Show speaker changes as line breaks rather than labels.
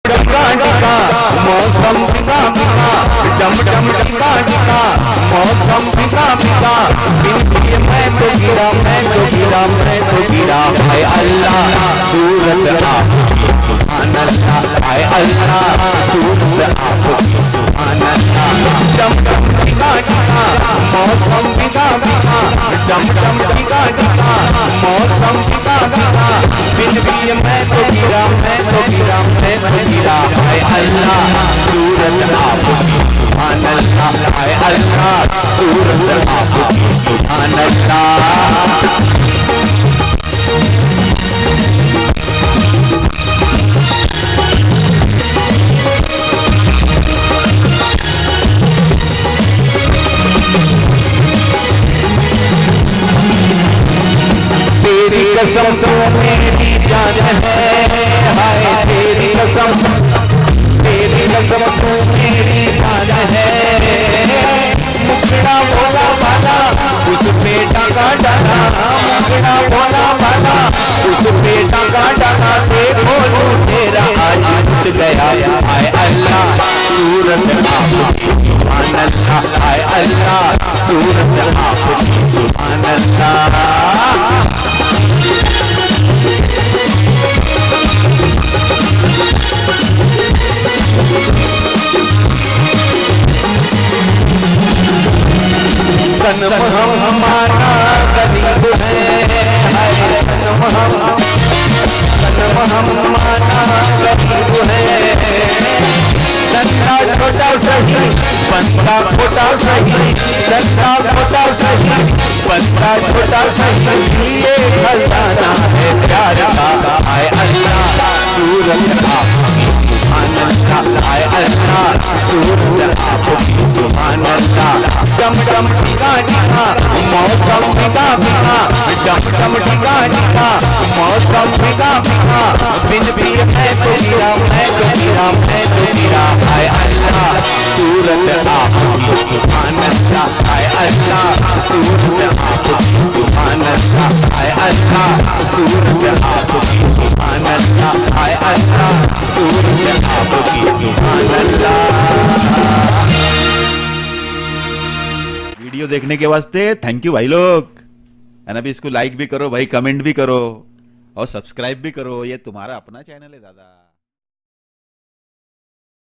टिका टिका मौसम भिगा भिगा, डम डम टिका टिका मौसम भिगा भिगा, बिन पिए मैं तो गिरा, मैं तो गिरा, मैं तो गिरा। हाय अल्लाह सूरत आपकी सुभान अल्लाह, हाय अल्लाह सूरत आपकी सुभान अल्लाह। डम डम टिका टिका मौसम भिगा भिगा, डम डम टिका टिका मौसम भिगा भिगा, बिन पिए मैं तो गिरा, मैं तो गिरा, मैं तो गिरा। हाय अल्लाह सूरत आपकी सुभान अल्लाह, हाय अल्लाह सूरत आपकी सुभान अल्लाह। तेरी कसम तो मेरी जान है, हाय तेरी कसम, तेरी कसम तो मेरी जान है। मुखड़ा बोला वाला उस पे टांगा डाला, मुखड़ा बोला वाला उस पे टांगा डाला, देखो तेरा आज टूट गया। हाय अल्लाह सूरत आपकी सुभान अल्लाह, हाय अल्लाह सूरत आपकी सुभान अल्लाह। सनम हमारा गरीब है, हाय सनम हमारा गरीब है। धंधा छोटा सही बंदा छोटा सही, धंधा छोटा सही बंदा छोटा सही, ये खजाना है प्यार का। हाय अल्लाह सूरत आपकी सुभान अल्लाह, हाय अल्लाह सूरत आपकी सुभान अल्लाह। डम डम टिका टिका मौसम भिगा भिगा, डम डम टिका टिका मौसम भिगा भिगा, बिन पिए मैं तो गिरा, मैं तो गिरा, मैं तो गिरा। हाय अल्लाह सूरत आपकी सुभान अल्लाह, हाय अल्लाह सूरत आपकी सुभान अल्लाह, हाय अल्लाह सूरत आपकी सुभान अल्लाह, हाय अल्लाह सूरत आपकी सुभान अल्लाह। वीडियो देखने के वास्ते थैंक यू भाई लोग, है ना। भी इसको लाइक भी करो भाई, कमेंट भी करो और सब्सक्राइब भी करो, ये तुम्हारा अपना चैनल है दादा।